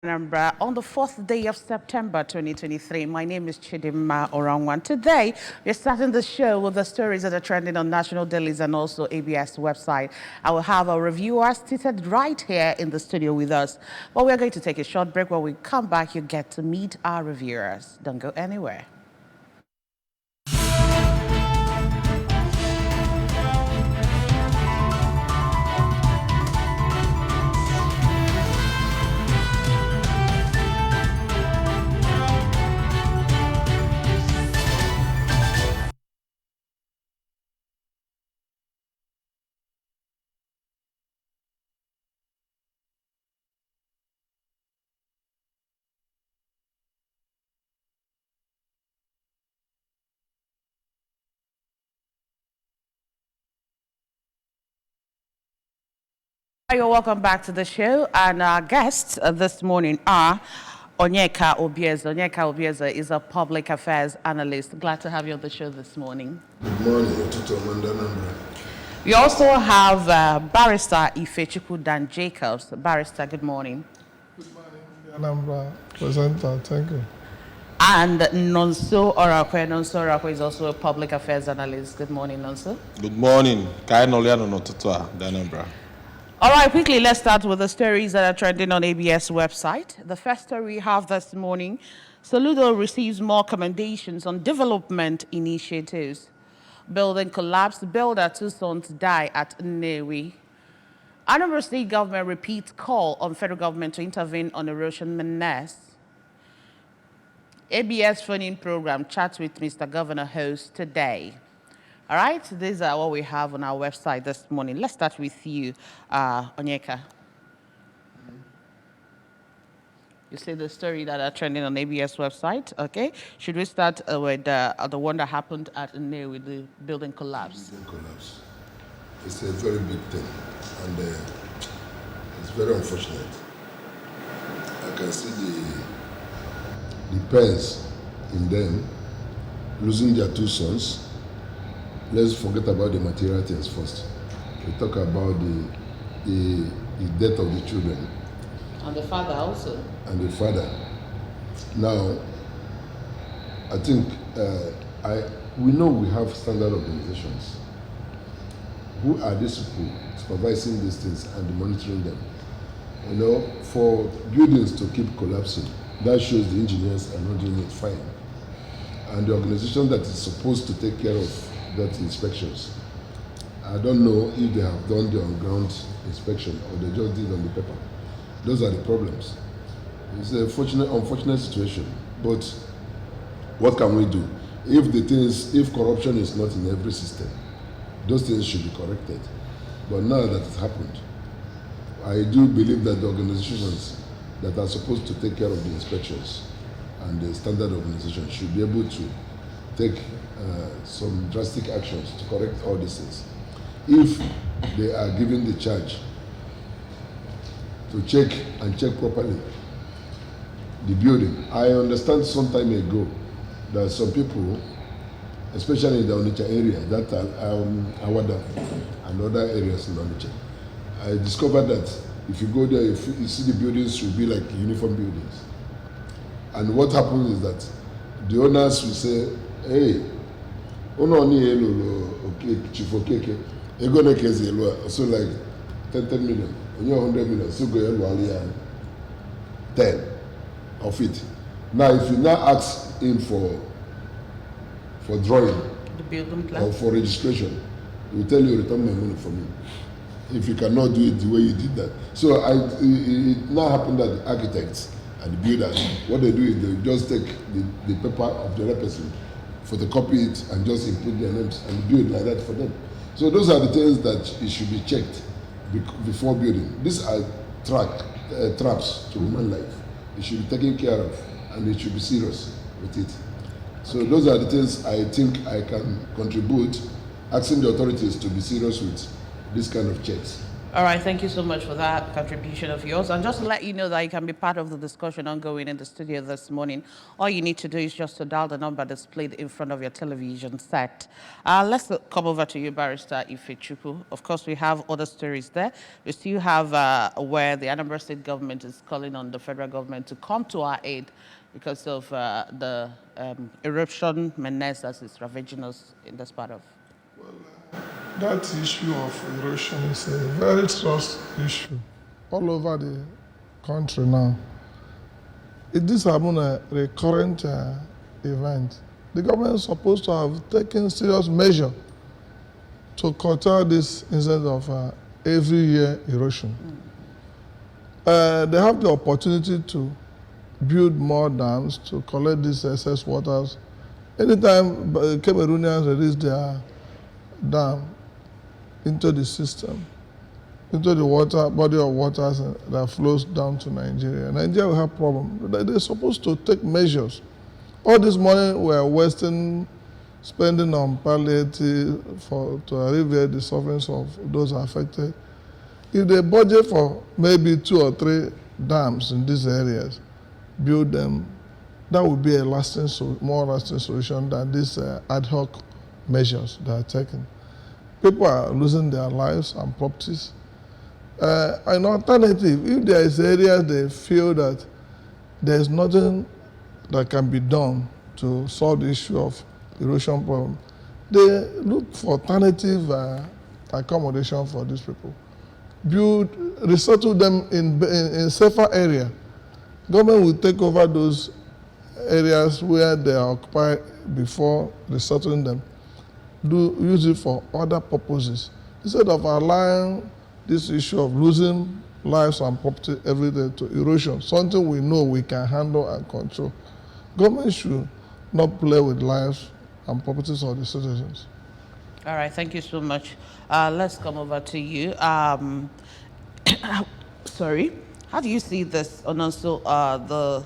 Anambra on the 4th day of September 2023. My name is Chidimma Orangwan. Today, we're starting the show with the stories that are trending on national dailies and also ABS website. I will have our reviewers seated right here in the studio with us. But we're going to take a short break. When we come back, you get to meet our reviewers. Don't go anywhere. You're welcome back to the show, and our guests this morning are Onyeka Obieza. Onyeka Obieza is a public affairs analyst. Glad to have you on the show this morning. Good morning, Tutu Amanda Nambra. We also have Barrister Ifechukwu Dan Jacobs. Barrister, good morning. Good morning, Anambra presenter. Thank you. And Nonso Orakwe. Nonso Orakwe is also a public affairs analyst. Good morning, Nonso. Good morning. Kainoliano Notutua, Danambra. All right, quickly, let's start with the stories that are trending on ABS website. The first story we have this morning, Soludo receives more commendations on development initiatives. Building collapse, builder 2 sons die at Nnewi. Anambra State government repeats call on federal government to intervene on erosion menace. ABS phone-in program, Chat with Mr. Governor host today. All right, these are what we have on our website this morning. Let's start with you, Onyeka. You see the story that are trending on ABS website, okay? Should we start with the one that happened at Nne with the building collapse? Building collapse. It's a very big thing, and it's very unfortunate. I can see the parents in them losing their 2 sons. Let's forget about the material things first. We talk about the death of the children. And the father also. And the father. Now, I think we know we have standard organizations. Who are these people supervising these things and monitoring them? You know, for buildings to keep collapsing, that shows the engineers are not doing it fine. And the organization that is supposed to take care of that inspections, I don't know if they have done the on-ground inspection or they just did on the paper. Those are the problems. It's a unfortunate situation, but what can we do? If corruption is not in every system, those things should be corrected. But now that it happened, I do believe that the organizations that are supposed to take care of the inspections and the standard organizations should be able to take some drastic actions to correct all these things. If they are given the charge to check properly the building. I understand some time ago that some people, especially in the Onitsha area, that Awada and other areas in Onitsha, I discovered that if you go there, you see the buildings will be like uniform buildings. And what happens is that the owners will say, hey, Chief Okeke, so like 10 million, 100 million, so go 10 of it. Now, if you now ask him for drawing The building plan. or for registration, he will tell you return my money for me. If you cannot do it the way you did that. So it now happened that the architects and the builders, what they do is they just take the paper of the other person, photocopy it, and just input their names and build like that for them. So those are the things that it should be checked before building. These are traps to human life. It should be taken care of, and it should be serious with it. So those are the things I think I can contribute, asking the authorities to be serious with this kind of checks. All right, thank you so much for that contribution of yours. And just to let you know that you can be part of the discussion ongoing in the studio this morning, all you need to do is just to dial the number displayed in front of your television set. Let's come over to you, Barrister Ifechuku. Of course, we have other stories there. We still have where the Anambra State government is calling on the federal government to come to our aid because of the eruption menace that is ravaging us in this part of. That issue of erosion is a very trust issue all over the country now. This has been a recurrent event. The government is supposed to have taken serious measure to curtail this incident of every year erosion. They have the opportunity to build more dams to collect these excess waters. Anytime Cameroonians release their dam into the system, into the water, body of waters that flows down to Nigeria, Nigeria will have problems. They're supposed to take measures. All this money we're wasting spending on palliative to alleviate the sufferings of those affected. If they budget for maybe 2 or 3 dams in these areas, build them, that would be a more lasting solution than these ad hoc measures that are taken. People are losing their lives and properties. An alternative, if there is areas they feel that there is nothing that can be done to solve the issue of erosion problem, they look for alternative accommodation for these people. Resettle them in safer area. Government will take over those areas where they are occupied before resettling them. Use it for other purposes instead of allowing this issue of losing lives and property every day to erosion, something we know we can handle and control. Government should not play with lives and properties of the citizens. All right, thank you so much. Let's come over to you. Sorry, how do you see this? And also the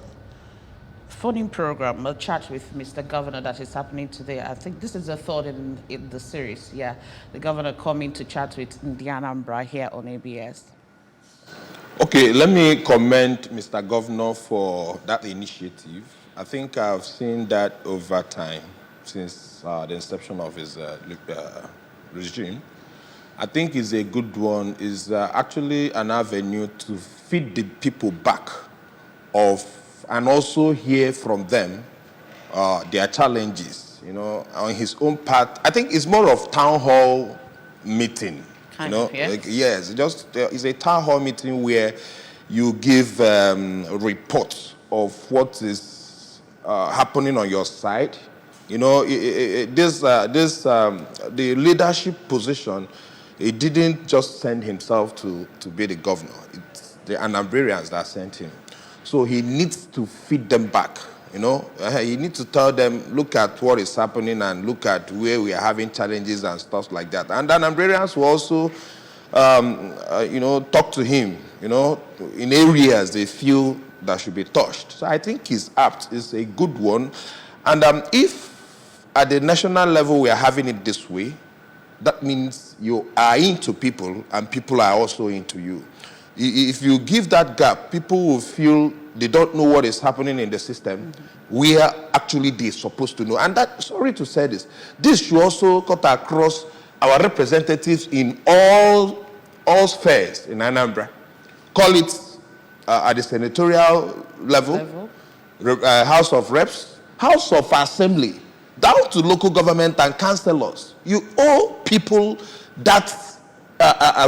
phoning program, a chat with Mr. Governor that is happening today. I think this is a third in the series. Yeah, the governor coming to chat with Anambra here on ABS. Okay, let me commend Mr. Governor for that initiative. I think I've seen that over time since the inception of his regime. I think it's a good one. It's actually an avenue to feed the people back and also hear from them their challenges, on his own part. I think it's more of town hall meeting, Yes. Yes, it's a town hall meeting where you give reports of what is happening on your side. The leadership position, he didn't just send himself to be the governor. It's the Anambrarians that sent him. So he needs to feed them back, He needs to tell them, look at what is happening and look at where we are having challenges and stuff like that. And then Anambrarians will also, talk to him, in areas they feel that should be touched. So I think he's apt. It's a good one. And if at the national level we are having it this way, that means you are into people and people are also into you. If you give that gap, people will feel they don't know what is happening in the system, where actually they're supposed to know. And sorry to say this should also cut across our representatives in all spheres in Anambra. Call it at the senatorial level. House of Reps, House of Assembly, down to local government and councillors. You owe people that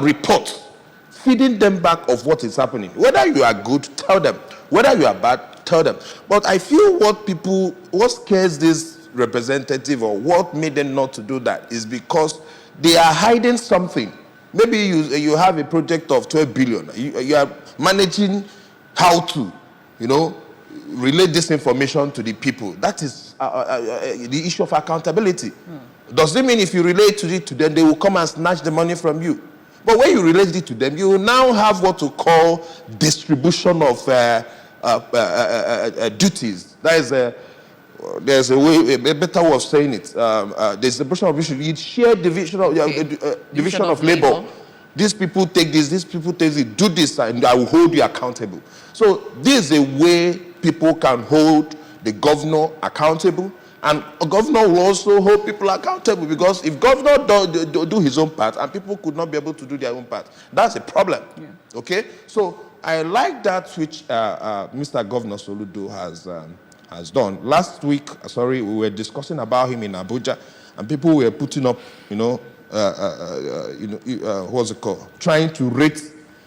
report, feeding them back of what is happening. Whether you are good, tell them. Whether you are bad, tell them. But I feel what scares this representative or what made them not to do that is because they are hiding something. Maybe you have a project of 12 billion. You are managing how to, relay this information to the people. That is the issue of accountability. Does it mean if you relate it to them, they will come and snatch the money from you? But when you relate it to them, you will now have what to call distribution of duties. That is there's a better way of saying it. The distribution of duties, shared division of labor. These people take this, these people take this, do this, and I will hold you accountable. So this is a way people can hold the governor accountable, and a governor will also hold people accountable, because if governor do his own part and people could not be able to do their own part, that's a problem. Yeah. Okay? So I like that which Mr. Governor Soludo has done. Last week, we were discussing about him in Abuja, and people were putting up, what's it called? Trying to rate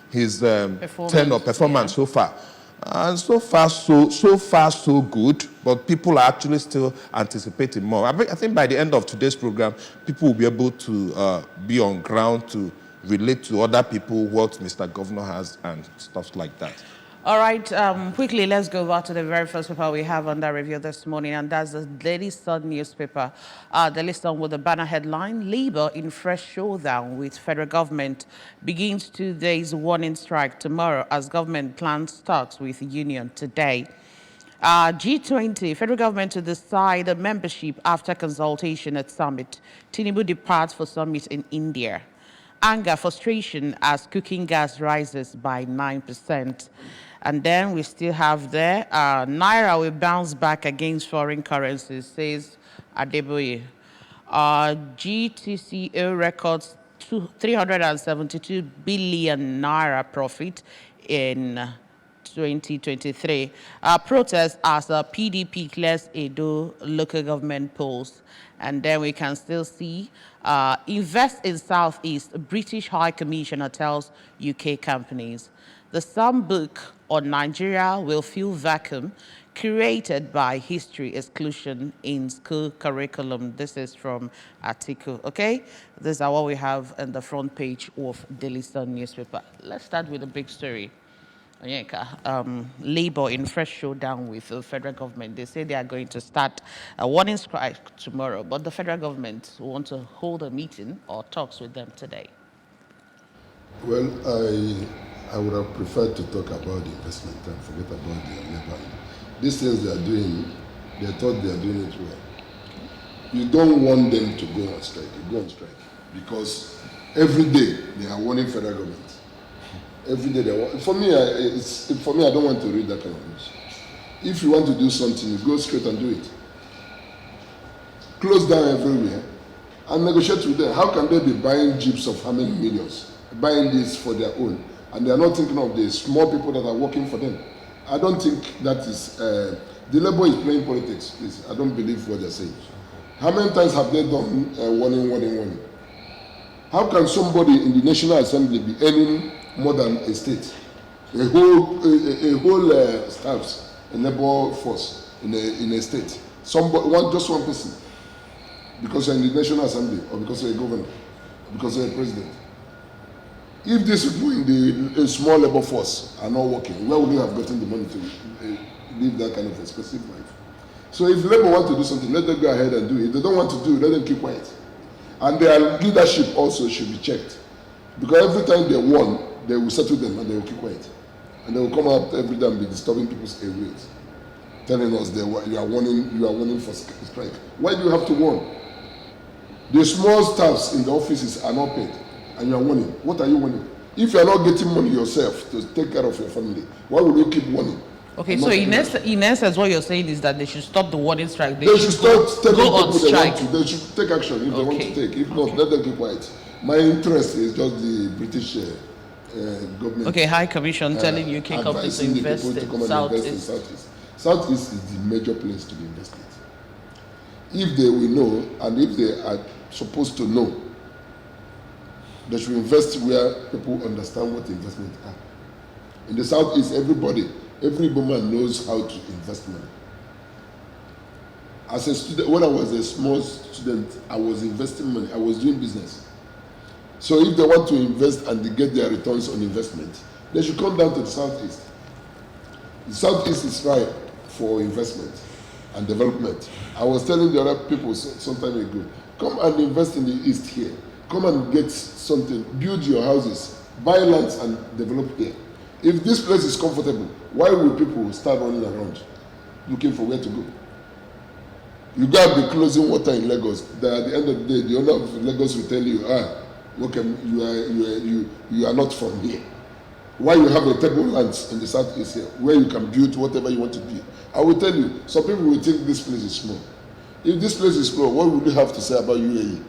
his performance so far. And so far, so good. But people are actually still anticipating more. I think by the end of today's program, people will be able to be on ground to relate to other people what Mr. Governor has and stuff like that. All right, quickly, let's go back to the very first paper we have under review this morning, and that's the Daily Sun newspaper. The list on with the banner headline, Labour in fresh showdown with federal government, begins 2 days warning strike tomorrow as government plans talks with union today. G20, federal government to decide membership after consultation at summit. Tinubu departs for summit in India. Anger, frustration as cooking gas rises by 9%. And then we still have there, Naira will bounce back against foreign currencies, says Adeboye. GTCO records 372 billion Naira profit in 2023. Protests as PDP clears Edo local government polls. And then we can still see invest in Southeast, British High Commissioner tells UK companies. The Sun book on Nigeria will fill vacuum created by history exclusion in school curriculum. This is from article, okay? These are what we have on the front page of Daily Sun newspaper. Let's start with a big story. Labour in fresh showdown with the federal government. They say they are going to start a warning strike tomorrow, but the federal government want to hold a meeting or talks with them today. Well, I would have preferred to talk about the investment and forget about the labor. These things they are doing, they thought they are doing it well. You don't want them to go on strike. You go on strike because every day they are warning federal government. Every day they want. For me, I don't want to read that kind of news. If you want to do something, you go straight and do it. Close down everywhere and negotiate with them. How can they be buying jeeps of how many millions, buying this for their own, and they are not thinking of the small people that are working for them? I don't think that is. The labor is playing politics. Please, I don't believe what they're saying. How many times have they done warning? How can somebody in the National Assembly be earning more than a state, a whole staffs, a labor force in a state? Just one person, because you're in the National Assembly, or because you're a governor, or because you're a president. If these people in the small labor force are not working, where would you have gotten the money to live that kind of expensive life? So if labor want to do something, let them go ahead and do it. If they don't want to do it, let them keep quiet. And their leadership also should be checked, because every time they won, they will settle them and they will keep quiet. And they will come out every day and be disturbing people's airways, telling us you are warning for strike. Why do you have to warn? The small staffs in the offices are not paid, and you are warning. What are you warning? If you are not getting money yourself to take care of your family, why would you keep warning? Okay, so in essence, what you're saying is that they should stop the warning strike. They should start telling people they strike. want to. They should take action if they want to take. If not, let them keep quiet. My interest is just the British government. Okay, High Commission telling UK companies to invest in Southeast. Southeast is the major place to be invested. If they will know, and if they are supposed to know, they should invest where people understand what investments are. In the Southeast, every woman knows how to invest money. As a student, when I was a small student, I was investing money. I was doing business. So if they want to invest and they get their returns on investment, they should come down to the Southeast. The Southeast is ripe for investment and development. I was telling the other people some time ago, come and invest in the East here. Come and get something, build your houses, buy lands and develop here. If this place is comfortable, why will people start running around looking for where to go? You got to be closing water in Lagos. That at the end of the day, the owner of Lagos will tell you, okay, you are not from here. Why you have a table lands in the southeast here, where you can build whatever you want to build? I will tell you, some people will think this place is small. If this place is small, what would you have to say about UAE?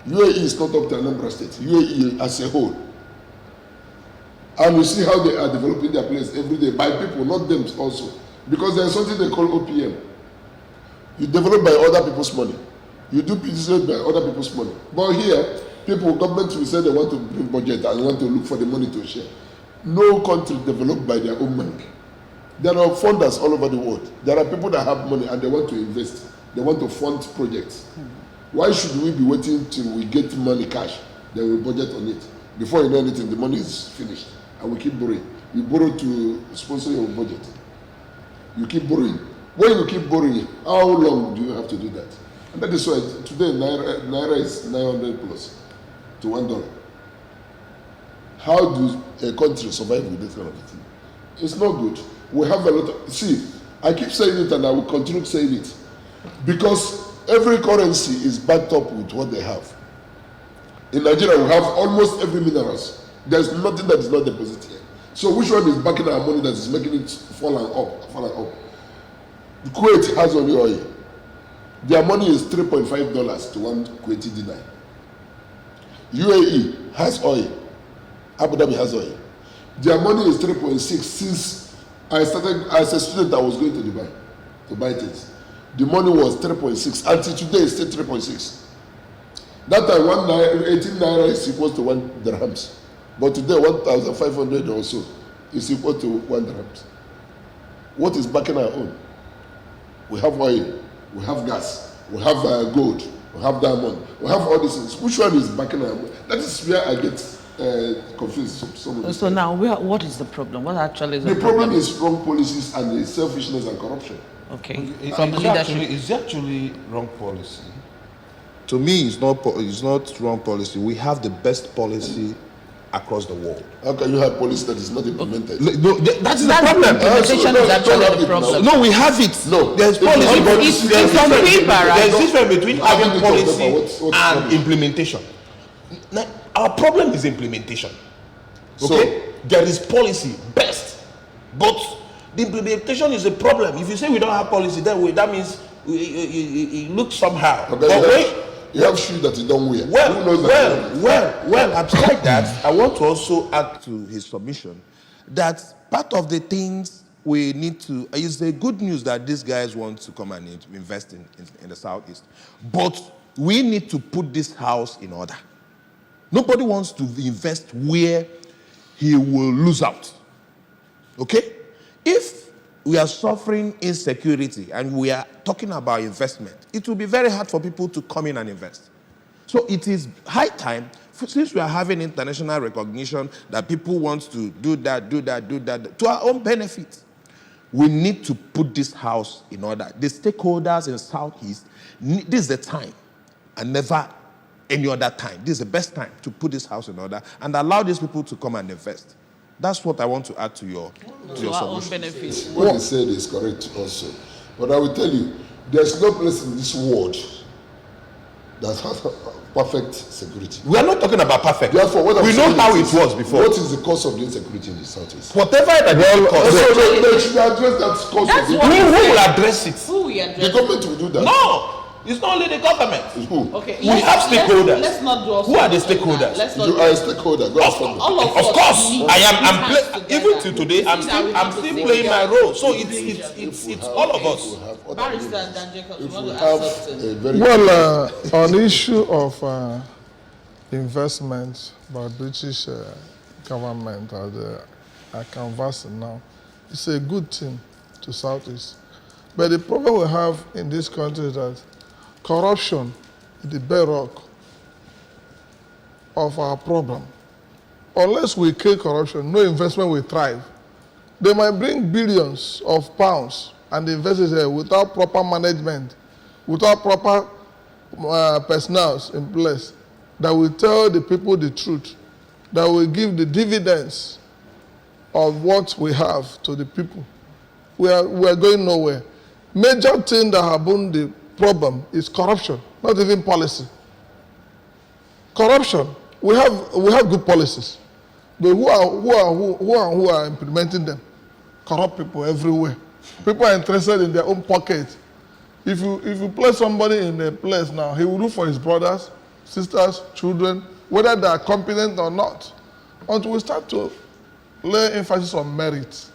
UAE is not up to Anambra State. UAE as a whole. And you see how they are developing their place every day by people, not them also. Because there is something they call OPM. You develop by other people's money. You do business by other people's money. But here, government will say they want to bring budget and want to look for the money to share. No country developed by their own money. There are funders all over the world. There are people that have money and they want to invest. They want to fund projects. Why should we be waiting till we get money cash, then we budget on it? Before you know anything, the money is finished and we keep borrowing. You borrow to sponsor your budget. You keep borrowing. When you keep borrowing, how long do you have to do that? And that is why today Naira is 900 plus to $1. How do a country survive with this kind of thing? It's not good. We have a lot of, see, I keep saying it and I will continue saying it. Because every currency is backed up with what they have. In Nigeria, we have almost every minerals. There's nothing that is not deposited here. So which one is backing our money that is making it fall and up? Kuwait has only oil. Their money is $3.5 to one Kuwaiti dinar. UAE has oil. Abu Dhabi has oil. Their money is 3.6. Since I started as a student, I was going to Dubai to buy things. The money was 3.6. Until today, it's still 3.6. That time, 18 naira is equal to 1 dirhams. But today, 1,500 or so is equal to 1 dirhams. What is backing our own? We have oil, we have gas, we have gold, we have diamond, we have all these things. Which one is backing our own? That is where I get confused. So now, what is the problem? What actually is the problem? Is wrong policies and the selfishness and corruption. Okay. From the leadership. It's actually wrong policy. To me, it's not wrong policy. We have the best policy across the world. How can you have policy that is not implemented? No, that's the problem. Implementation is actually the problem. No, we have it. No, there's policy, but it's on paper, right? There's difference between having policy what's and implementation. Now, our problem is implementation. Okay, there is policy best, but the implementation is a problem. If you say we don't have policy, then that means it looks somehow. Okay, you have shoes that you don't wear. Well, aside that, I want to also add to his submission that part of the things we need to, is the good news that these guys want to come and invest in the Southeast. But we need to put this house in order. Nobody wants to invest where he will lose out. Okay? If we are suffering insecurity and we are talking about investment, it will be very hard for people to come in and invest. So it is high time, since we are having international recognition that people want to do that, to our own benefit, we need to put this house in order. The stakeholders in Southeast, this is the time, and never any other time. This is the best time to put this house in order and allow these people to come and invest. That's what I want to add to your own benefit. What he said is correct also. But I will tell you, there's no place in this world that has perfect security. We are not talking about perfect. Therefore, we know how it was before. What is the cause of the insecurity in the Southeast? Whatever that is the cause. They should address that cause of the Who will address it? Who will address The government will do that. No. It's not only the government. Who? Okay. We have stakeholders. Let's not do. Who are the stakeholders? You are a stakeholder. Go all of Of course, I am. I'm Even to today, I'm still playing my role. So it's all of us. Barrister Dan Jacobs, you want to have add something? a very Well, on the issue of investment by British government as they are canvassing now, it's a good thing to Southeast. But the problem we have in this country is that corruption is the bedrock of our problem. Unless we kill corruption, no investment will thrive. They might bring billions of pounds and invest it there without proper management, without proper personnel in place that will tell the people the truth, that will give the dividends of what we have to the people. We are going nowhere. Major thing that have been the problem is corruption, not even policy. Corruption. we have good policies, but who are implementing them? Corrupt people everywhere. People are interested in their own pocket. If you place somebody in a place now, he will look for his brothers, sisters, children, whether they are competent or not. Until we start to lay emphasis on merit,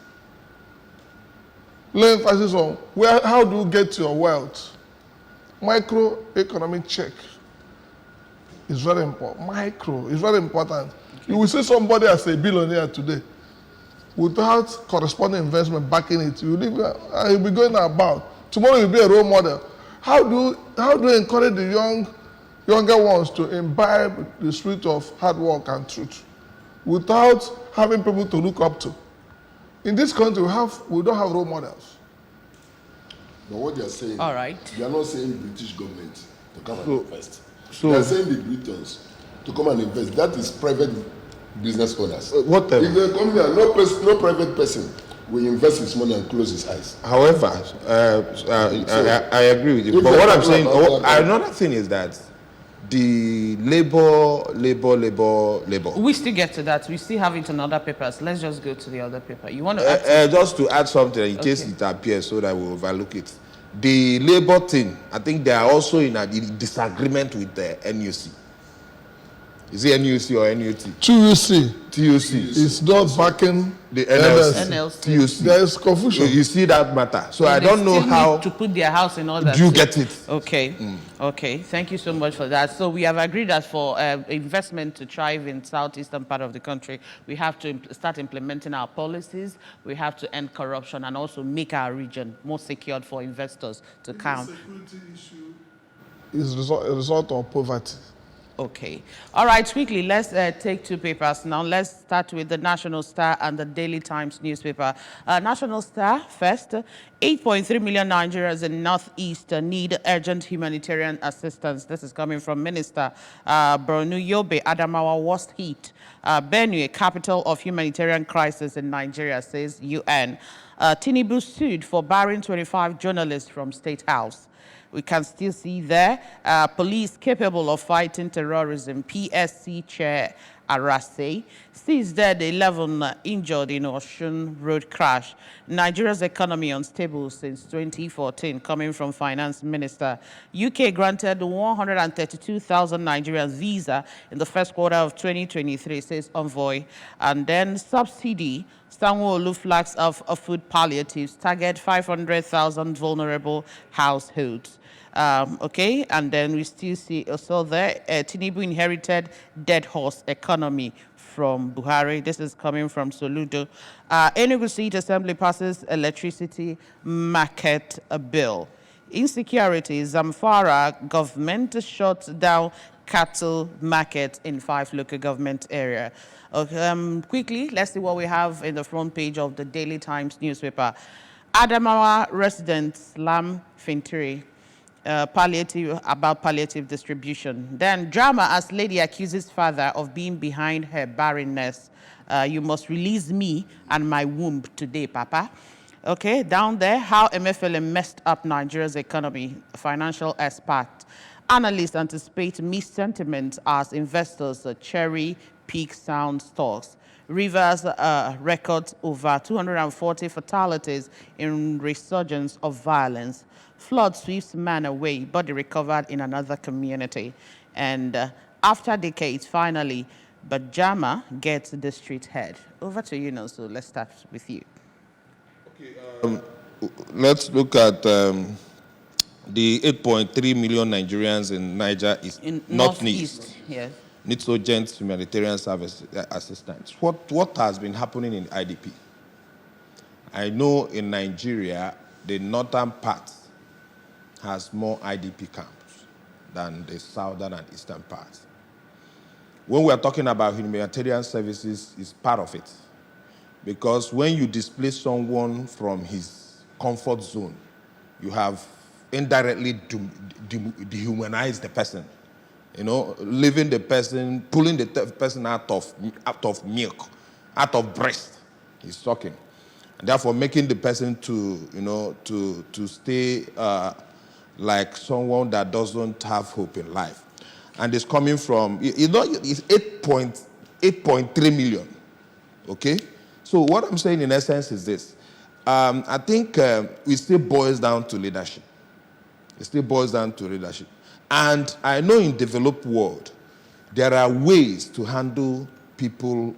lay emphasis on how do you get your wealth. Microeconomic check is very important. Micro is very important. You will see somebody as a billionaire today without corresponding investment backing it. You'll be going about. Tomorrow you'll be a role model. How do you encourage the younger ones to imbibe the spirit of hard work and truth without having people to look up to? In this country, we don't have role models. But what they are saying, all right, they are not saying British government to come and invest. They are saying the Britons to come and invest. That is private business owners. Whatever. If they come here, no private person will invest his money and close his eyes. However, I agree with you. But what I'm saying, another thing is that the labor. we still get to that. We still have it on other papers. Let's just go to the other paper. You want to add just to add something in case it appears so that we overlook it. The labor thing, I think they are also in a disagreement with the NUC. Is it NUC or NUT? TUC. TUC. It's not backing the NLC. NLC. There is confusion. You see that matter. So I they don't know still how need to put their house in order. Do you get it? Okay. Okay. Thank you so much for that. So we have agreed that for investment to thrive in southeastern part of the country, we have to start implementing our policies. We have to end corruption and also make our region more secured for investors to come. The security issue is a result of poverty. Okay. All right, quickly, let's take two papers now. Let's start with the National Star and the Daily Times newspaper. National Star first. 8.3 million Nigerians in Northeast need urgent humanitarian assistance. This is coming from Minister Borno Yobe Adamawa, worst hit. Benue, capital of humanitarian crisis in Nigeria, says UN. Tinubu sued for barring 25 journalists from State House. We can still see there, police capable of fighting terrorism, PSC chair Arase, sees dead 11 injured in Osun road crash. Nigeria's economy unstable since 2014, coming from Finance Minister. UK granted 132,000 Nigerians visa in the first quarter of 2023, says Envoy. And then subsidy, Sanwo-Olu flags of food palliatives, target 500,000 vulnerable households. Okay, and then we still see also there, Tinubu inherited dead horse economy from Buhari. This is coming from Soludo. Enugu State Assembly passes electricity market bill. Insecurity, Zamfara government shuts down cattle market in 5 local government areas. Okay, quickly, let's see what we have in the front page of the Daily Times newspaper. Adamawa resident Slam Fintiri. Palliative distribution. Then drama as lady accuses father of being behind her barrenness. You must release me and my womb today, Papa. Okay, down there, how MFLM messed up Nigeria's economy. Financial expert. Analysts anticipate mixed sentiment as investors cherry peak sound stocks. Rivers records over 240 fatalities in resurgence of violence. Flood sweeps man away, body recovered in another community. And after decades, finally, Bajama gets the street head. Over to you, Nelson. Let's start with you. Okay, let's look at the 8.3 million Nigerians in Niger In Northeast. Yes. Needs urgent humanitarian service assistance. What has been happening in IDP? I know in Nigeria, the northern part has more IDP camps than the southern and eastern parts. When we are talking about humanitarian services, it's part of it. Because when you displace someone from his comfort zone, you have indirectly dehumanized the person. You know, leaving the person, pulling the person out of milk, out of breast. He's talking. And therefore making the person to, you know, to stay like someone that doesn't have hope in life. and it's coming from, it's 8.3 million. Okay? So what I'm saying in essence is this. I think it still boils down to leadership. It still boils down to leadership. And I know in developed world, there are ways to handle people,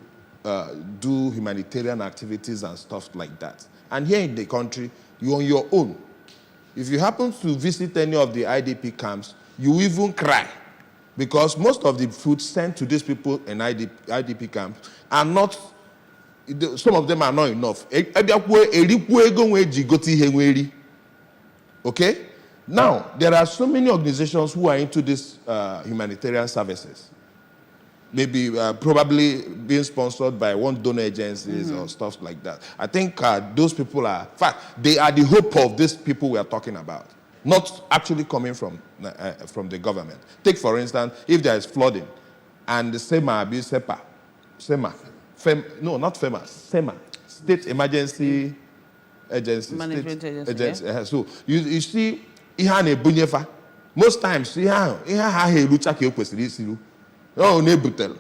do humanitarian activities and stuff like that. And here in the country, you're on your own. If you happen to visit any of the IDP camps, you even cry. Because most of the food sent to these people in IDP camps are not, some of them are not enough. Okay? Now, there are so many organizations who are into these humanitarian services. Maybe probably being sponsored by one donor agencies or stuff like that. I think those people are, in fact, they are the hope of these people we are talking about, not actually coming from the government. Take, for instance, if there is flooding, and the SEMA, not FEMA, SEMA, State Emergency Agency. Management agency. So you see, most times, no, nebutel.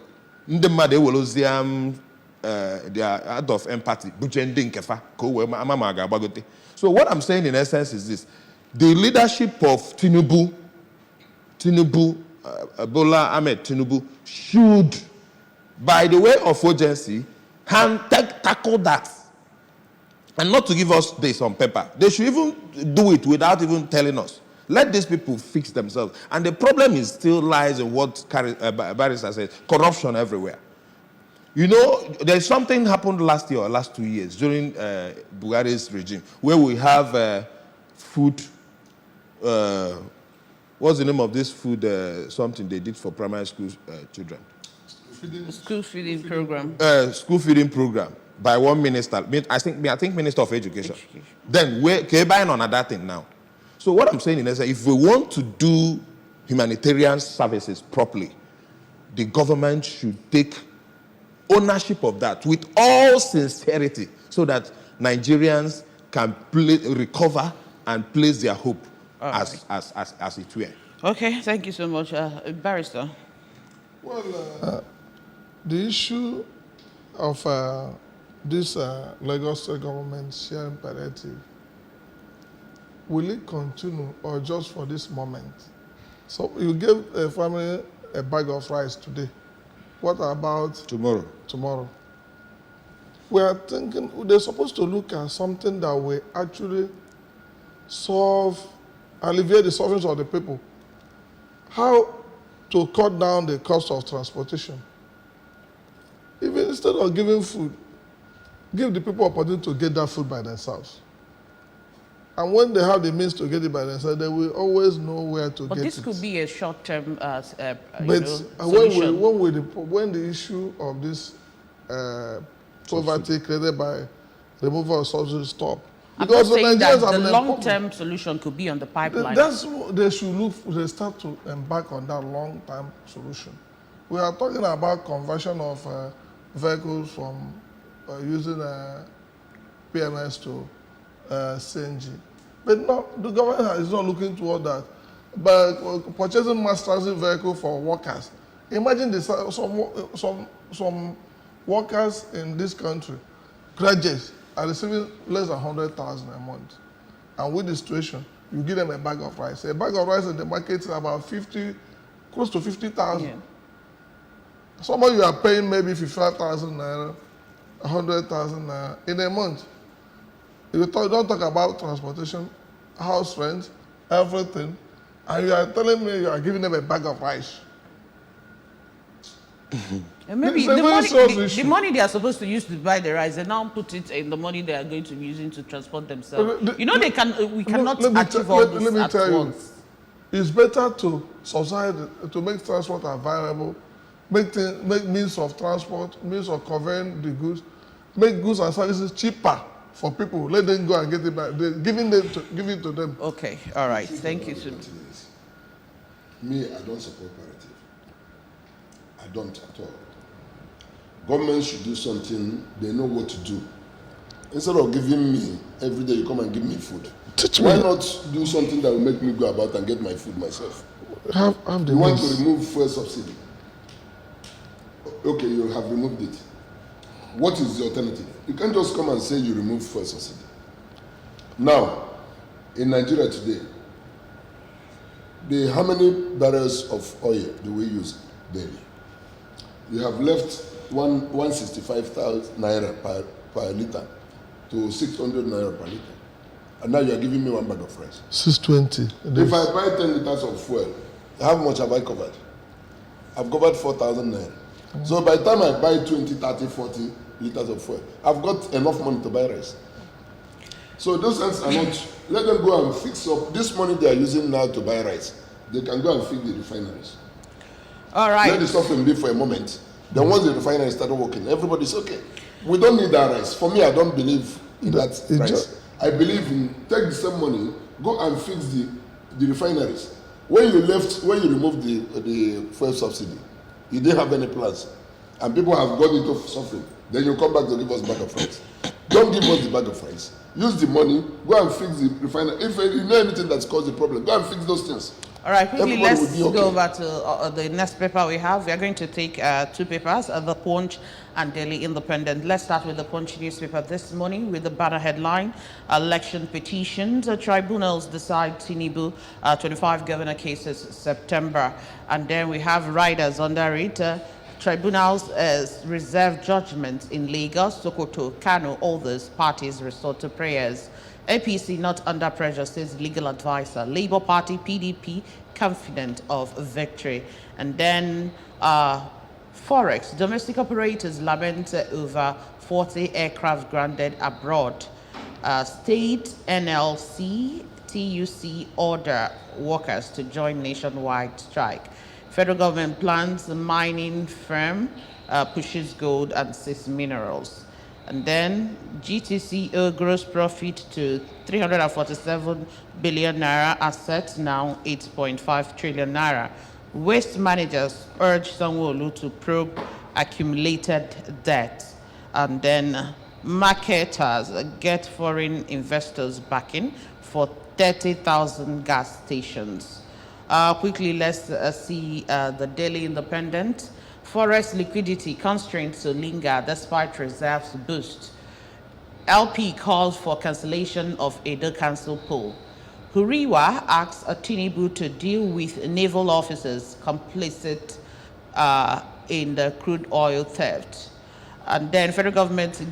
Ndị mmadụ ewelozia their out of empathy. So what I'm saying in essence is this: the leadership of Tinubu, Bola Ahmed Tinubu, should, by the way of urgency, tackle that, and not to give us this on paper. They should even do it without even telling us. Let these people fix themselves. And the problem is still lies in what Barrister said, corruption everywhere. You know, there's something happened last year or last 2 years during Buhari's regime, where we have food, what's the name of this food, something they did for primary school children? School feeding program. School feeding program by one minister, I think Minister of Education. Then, can you buy on that thing now? So what I'm saying is that if we want to do humanitarian services properly, the government should take ownership of that with all sincerity so that Nigerians can recover and place their hope as it were. Okay, thank you so much. Barrister. Well, the issue of this Lagos State government sharing palliative, will it continue or just for this moment? So you gave a family a bag of rice today. What about tomorrow? Tomorrow. We are thinking they're supposed to look at something that will actually alleviate the sufferings of the people. How to cut down the cost of transportation. Even instead of giving food, give the people opportunity to get that food by themselves. And when they have the means to get it by themselves, they will always know where to get it. But this could be a short-term solution. When the issue of this poverty created by removal of subsidies stop. Because I'm not saying that the long-term solution could be on the pipeline. That's what they should look. They start to embark on that long-term solution. We are talking about conversion of vehicles from using PMS to CNG. But no, the government is not looking toward that. But purchasing mass transit vehicle for workers. Imagine some workers in this country, graduates, are receiving less than 100,000 a month. And with the situation, you give them a bag of rice. A bag of rice in the market is about close to 50,000. Yeah. Some of you are paying maybe 55,000 naira, 100,000 naira in a month. You don't talk about transportation, house rent, everything, and you are telling me you are giving them a bag of rice. And maybe the money they are supposed to use to buy the rice, they now put it in the money they are going to be using to transport themselves. We cannot achieve all this at once. It's better to subsidize, to make transport available, make means of transport, means of covering the goods, make goods and services cheaper for people. Let them go and get it back. Give it to them. Okay, all right. Thank you, sir. Me, I don't support palliative. I don't at all. Government should do something, they know what to do. Instead of giving me, every day you come and give me food. Why not do something that will make me go about and get my food myself? Have the You want to means. remove fuel subsidy. Okay, you have removed it. What is the alternative? You can't just come and say you remove fuel subsidy. Now, in Nigeria today, how many barrels of oil do we use daily? You have left 165,000 naira per liter to 600 naira per liter. And now you are giving me one bag of rice. 620. If I buy 10 liters of fuel, how much have I covered? I've covered 4,000 naira. So by the time I buy 20, 30, 40 liters of fuel, I've got enough money to buy rice. So those ones are not, let them go and fix up this money they are using now to buy rice. They can go and feed the refineries. All right. Let the suffering be for a moment. Then once the refineries started working, everybody's okay. We don't need that rice. For me, I don't believe in that rice. I believe in take the same money, go and fix the refineries. When you removed the fuel subsidy, you didn't have any plans, and people have gone into suffering. Then you come back to give us bag of rice. Don't give us the bag of rice. Use the money, go and fix the refinery. If you know anything that's caused the problem, go and fix those things. All right, quickly, Everybody let's will be okay. go over to the next paper we have. We are going to take two papers, The Punch and Daily Independent. Let's start with the Punch newspaper this morning with the banner headline, Election Petitions. Tribunals decide Tinubu 25 governor cases September. And then we have riders under it. Tribunals reserve judgment in Lagos, Sokoto, Kano, all those parties resort to prayers. APC not under pressure, says legal advisor. Labour Party, PDP, confident of victory. And then Forex, domestic operators lament over 40 aircraft grounded abroad. State NLC, TUC order workers to join nationwide strike. Federal government plans a mining firm, pushes gold and sees minerals. And then GTCO gross profit to 347 billion naira, assets now 8.5 trillion naira. Waste managers urge Sanwo-Olu to probe accumulated debt. And then marketers get foreign investors backing for 30,000 gas stations. Quickly, let's see the Daily Independent. Forest liquidity constraints to linger despite reserves boost. LP calls for cancellation of Edo Council poll. Huriwa asks Tinubu to deal with naval officers complicit in the crude oil theft. And then federal government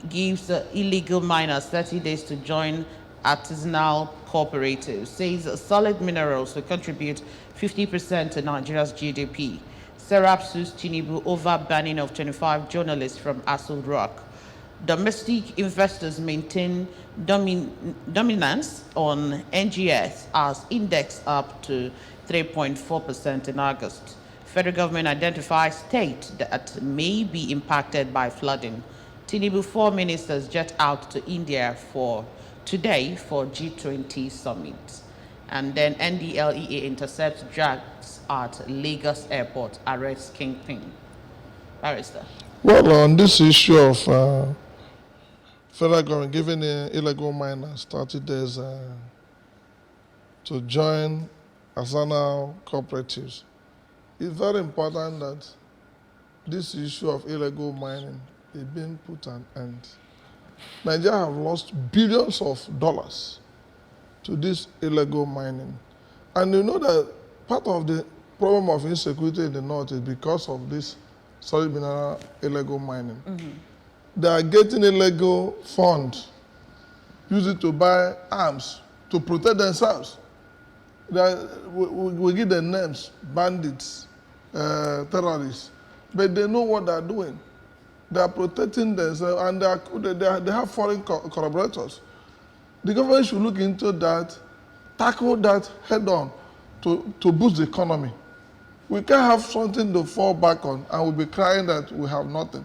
gives illegal miners 30 days to join artisanal cooperatives. Says solid minerals will contribute 50% to Nigeria's GDP. Serap sues Tinubu over banning of 25 journalists from Aso Rock. Domestic investors maintain dominance on NGS as index up to 3.4% in August. Federal government identifies state that may be impacted by flooding. Tinubu 4 ministers jet out to India today for G20 summit. And then NDLEA intercepts drugs at Lagos Airport, arrests kingpin. Barrister. Well, on this issue of federal government giving illegal miners 30 days to join artisanal cooperatives, it's very important that this issue of illegal mining is being put an end. Nigeria have lost billions of dollars to this illegal mining. And you know that part of the problem of insecurity in the north is because of this solid mineral illegal mining. Mm-hmm. They are getting illegal funds, use it to buy arms to protect themselves. We give them names, bandits, terrorists, but they know what they're doing. They are protecting themselves, and they have foreign collaborators. The government should look into that, tackle that head on to boost the economy. We can't have something to fall back on and we'll be crying that we have nothing.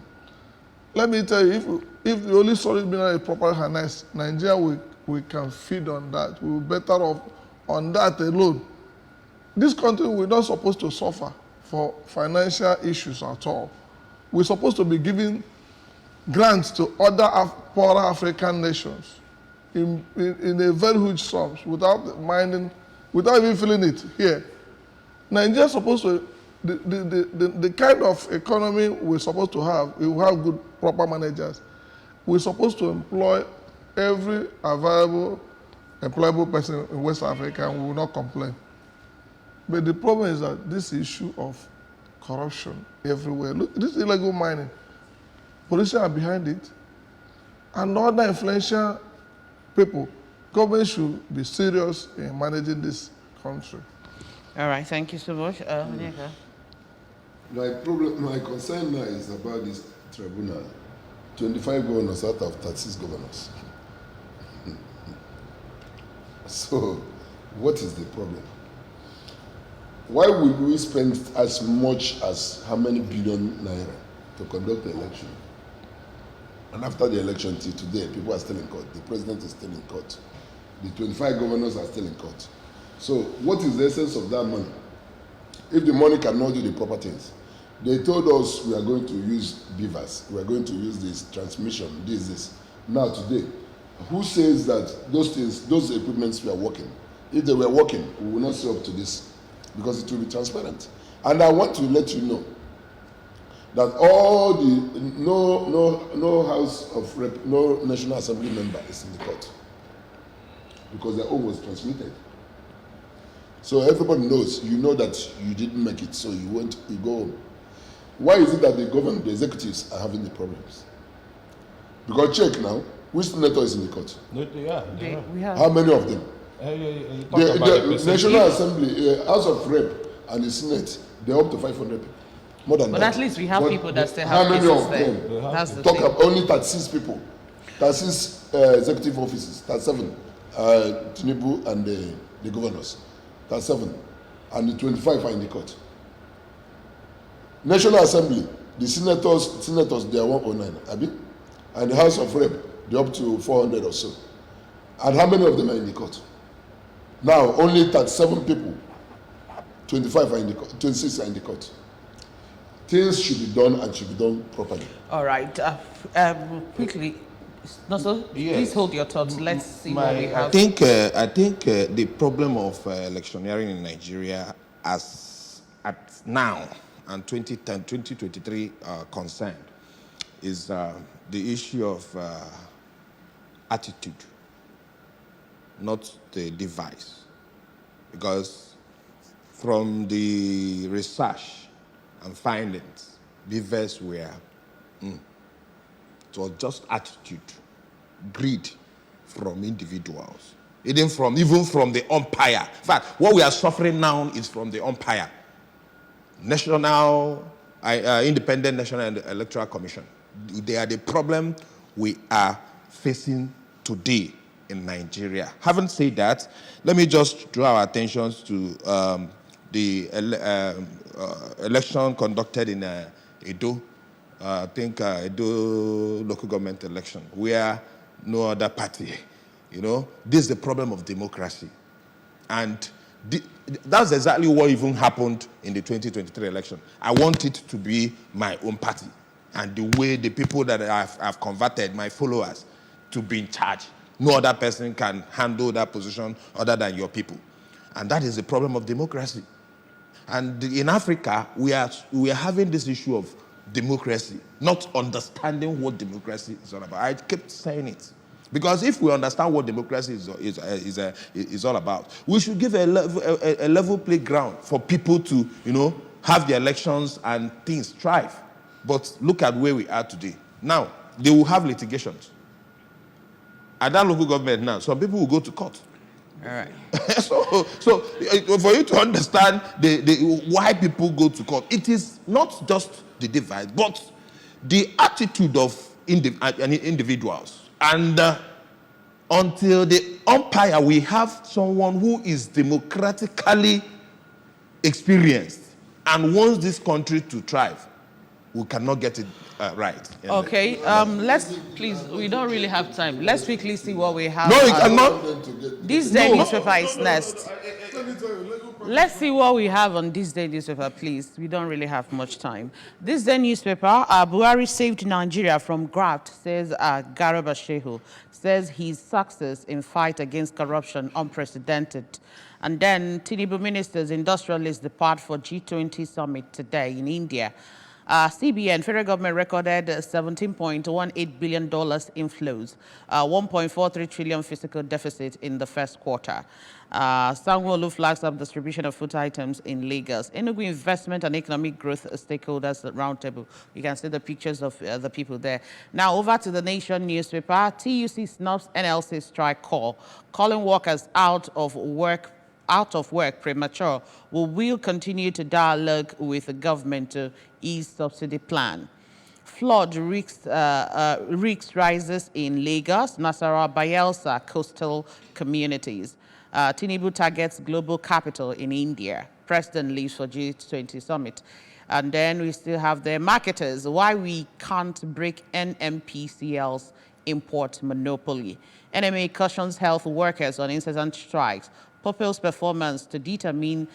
Let me tell you, if the only solid mineral is properly harnessed, Nigeria, we can feed on that. We will be better off on that alone. This country, we're not supposed to suffer for financial issues at all. We're supposed to be giving grants to other poorer African nations in a very huge sums without mining, without even feeling it here. Nigeria is supposed to, the kind of economy we're supposed to have, we will have good, proper managers. We're supposed to employ every available, employable person in West Africa, and we will not complain. But the problem is that this issue of corruption everywhere, look, this illegal mining, police are behind it, and other influential people, government should be serious in managing this country. All right, thank you so much. Onyeka. My concern now is about this tribunal. 25 governors out of 36 governors. So, what is the problem? Why would we spend as much as how many billion naira to conduct the election? And after the election till today, people are still in court. The president is still in court. The 25 governors are still in court. So what is the essence of that money? If the money cannot do the proper things. They told us we are going to use beavers. We are going to use this transmission, this. Now today, who says that those things, those equipments were working? If they were working, we will not say up to this because it will be transparent. And I want to let you know that all the no House of Rep, no National Assembly member is in the court because their own was transmitted. So everybody knows, you know that you didn't make it, so you go home. Why is it that the government, the executives are having the problems? Because check now, which senator is in the court? No, We have. How many of them? you talk about The National Assembly, House of Rep, and the Senate, they're up to 500 people. More than But that. at least we have But people that still how have many cases of there. them? That's the Talk thing. about only 36 people. 36 executive offices, 37. Tinubu and the governors. 37. And the 25 are in the court. National Assembly, the senators they are 109, Abi? And the House of Rep, they're up to 400 or so. And how many of them are in the court? Now, only 37 people, 25 are in the court, 26 are in the court. Things should be done and should be done properly. All right. Quickly, Noso, Yes. please hold your thoughts. Let's see what we I have. think the problem of electioneering in Nigeria as at now and 2010, 2023 concerned is the issue of attitude, not the device. Because from the research and findings, beavers were, it was just attitude, greed from individuals, even from the umpire. In fact, what we are suffering now is from the umpire. Independent National Electoral Commission. They are the problem we are facing today in Nigeria. Having said that, let me just draw our attention to the election conducted in Edo. I think Edo local government election, where no other party, this is the problem of democracy. And that's exactly what even happened in the 2023 election. I want it to be my own party and the way the people that I've converted, my followers, to be in charge. No other person can handle that position other than your people. And that is the problem of democracy. And in Africa, we are having this issue of democracy, not understanding what democracy is all about. I kept saying it. Because if we understand what democracy is all about, we should give a level playground for people to, have their elections and things thrive. But look at where we are today. Now, they will have litigations. At that local government now, some people will go to court. All right. so for you to understand why people go to court, it is not just the device, but the attitude of individuals. And until the umpire, we have someone who is democratically experienced and wants this country to thrive, we cannot get it right. Okay, let's please, we don't really have time. Let's quickly see what we have. No, you cannot. This day newspaper is next. Let me tell you, legal Let's see what we have on this day newspaper, please. We don't really have much time. This day newspaper, Buhari saved Nigeria from graft, says Garba Shehu. Says his success in fight against corruption unprecedented. And then Tinubu ministers, industrialists depart for G20 summit today in India. CBN, federal government recorded $17.18 billion inflows, 1.43 trillion fiscal deficit in the first quarter. Sanwo-Olu flags up distribution of food items in Lagos. Enugu Investment and Economic Growth Stakeholders Roundtable. You can see the pictures of the people there. Now over to the Nation newspaper. TUC snubs NLC strike call, calling workers out of work premature. We will continue to dialogue with the government to ease subsidy plan. Flood risks rises in Lagos, Nasarawa, Bayelsa coastal communities. Tinubu targets global capital in India. President leaves for G20 summit. And then we still have the marketers, why we can't break NMPCL's import monopoly. NMA cautions health workers on incessant strikes. Popel's performance to determine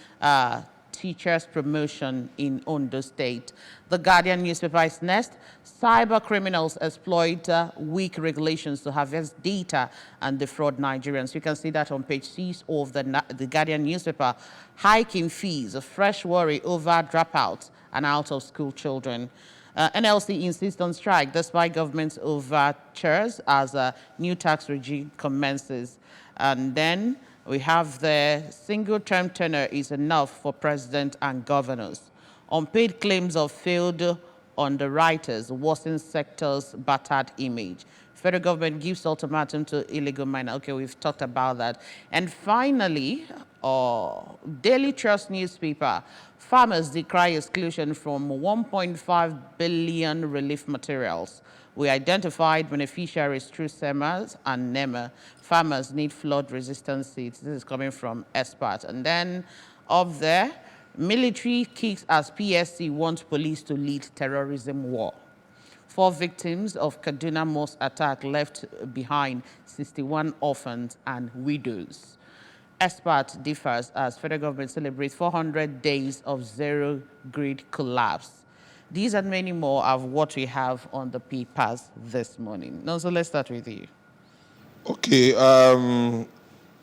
teachers' promotion in Ondo State. The Guardian newspaper is next. Cyber criminals exploit weak regulations to harvest data and defraud Nigerians. You can see that on page 6 of the Guardian newspaper. Hiking fees, a fresh worry over dropouts and out-of-school children. NLC insists on strike despite government's overtures as a new tax regime commences. And then we have the single-term tenure is enough for president and governors. Unpaid claims of failed underwriters worsen sector's battered image. Federal government gives ultimatum to illegal miner. Okay, we've talked about that. And finally, Daily Trust newspaper. Farmers decry exclusion from 1.5 billion relief materials. We identified beneficiaries through SEMAs and NEMA. Farmers need flood-resistant seeds. This is coming from experts. And then up there, military kicks as PSC wants police to lead terrorism war. 4 victims of Kaduna mosque attack left behind 61 orphans and widows. Expert differs as federal government celebrates 400 days of zero-grid collapse. These and many more are what we have on the papers this morning. Now, so let's start with you. Okay.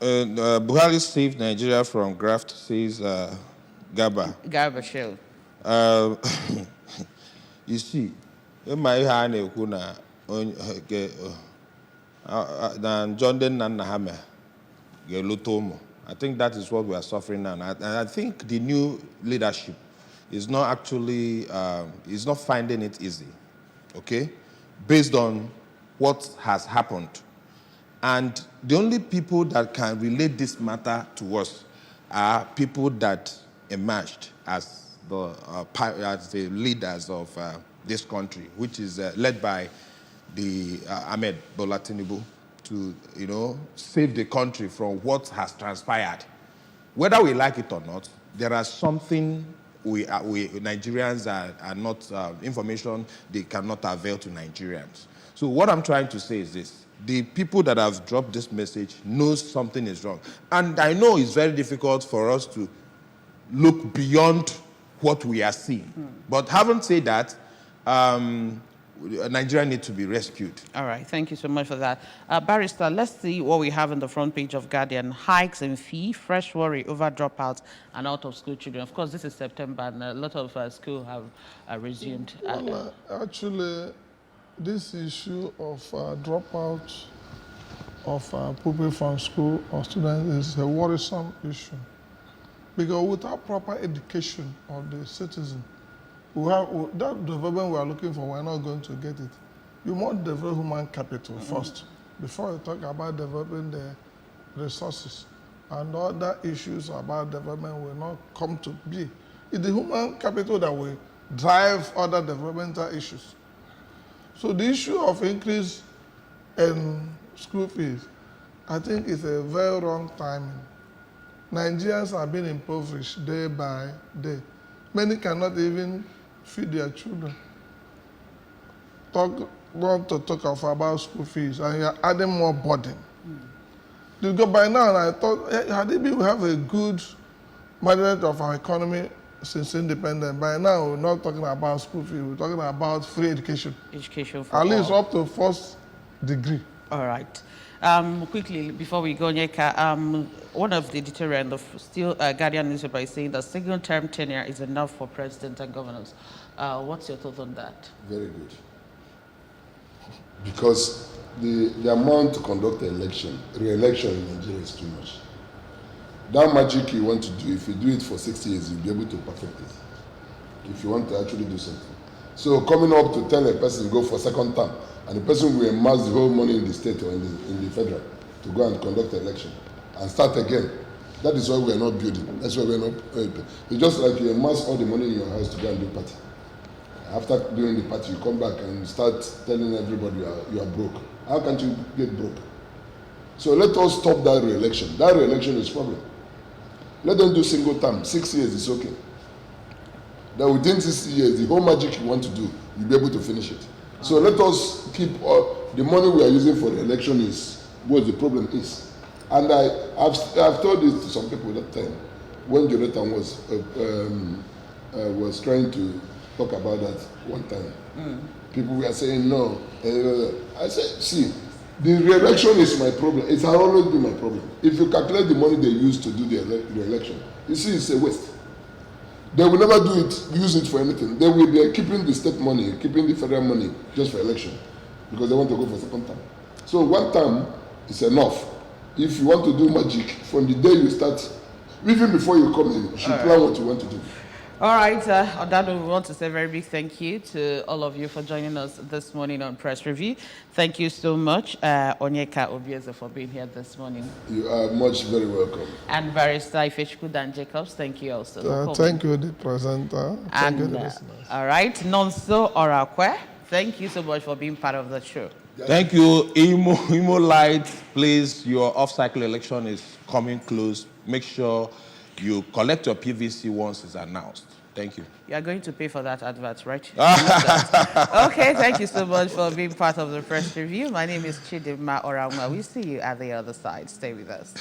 Buhari saved Nigeria from graft, says Garba. Garba Shehu. You see, my hand John Den Nahame. I think that is what we are suffering now. And I think the new leadership is not actually, is not finding it easy, okay? Based on what has happened. And the only people that can relate this matter to us are people that emerged as the leaders of this country, which is led by the Ahmed Bola Tinubu, to, save the country from what has transpired. Whether we like it or not, there are something we Nigerians are not, information they cannot avail to Nigerians. So what I'm trying to say is this. The people that have dropped this message know something is wrong. And I know it's very difficult for us to look beyond what we are seeing. But having said that, Nigeria needs to be rescued. All right, thank you so much for that. Barrister, let's see what we have on the front page of Guardian. Hikes in fee, fresh worry over dropouts and out-of-school children. Of course, this is September and a lot of schools have resumed. Well, actually, this issue of dropout of pupils from school or students is a worrisome issue. Because without proper education of the citizen, that development we are looking for, we're not going to get it. You must develop human capital first, before you talk about developing the resources. And other issues about development will not come to be. It's the human capital that will drive other developmental issues. So the issue of increase in school fees, I think is a very wrong timing. Nigerians are being impoverished day by day. Many cannot even feed their children. Want to talk about school fees, and you're adding more burden. Because by now, I thought, had we have a good management of our economy since independence. By now, we're not talking about school fee, we're talking about free education. Education for At least all. up to first degree. All right. Quickly, before we go, Nyeka, one of the editorial in the still Guardian newspaper is saying that single-term tenure is enough for president and governors. What's your thought on that? Very good. Because the amount to conduct an election, re-election in Nigeria is too much. That magic you want to do, if you do it for 60 years, you'll be able to perfect it. If you want to actually do something. So coming up to tell a person go for second term, and the person will amass the whole money in the state or in the federal to go and conduct an election and start again. That is why we are not building. That's why we are not. It's just like you amass all the money in your house to go and do party. After doing the party, you come back and start telling everybody you are broke. How can't you get broke? So let us stop that re-election. That re-election is problem. Let them do single term. 6 years is okay. Then within 6 years, the whole magic you want to do, you'll be able to finish it. So let us keep the money we are using for the election is what the problem is. And I've told this to some people that time when Jonathan was trying to talk about that one time. People were saying no. I said, see, the re-election is my problem. It has always been my problem. If you calculate the money they use to do the election, you see it's a waste. They will never use it for anything. They will be keeping the state money, keeping the federal money just for election because they want to go for second term. So one term is enough. If you want to do magic, from the day you start, even before you come in, you should plan what you want to do. All right, on that note, we want to say a very big thank you to all of you for joining us this morning on Press Review. Thank you so much, Onyeka Obieze, for being here this morning. You are very welcome. And Barrister Ifechukwu Jacobs, thank you also. Thank you, the presenter. Thank you, the listeners. All right, Nonso Orakwe, thank you so much for being part of the show. Thank you. Imo Light, please, your off-cycle election is coming close. Make sure you collect your PVC once it's announced. Thank you. You are going to pay for that advert, right? Okay, thank you so much for being part of the Press Review. My name is Chidima Oramwa. We'll see you at the other side. Stay with us.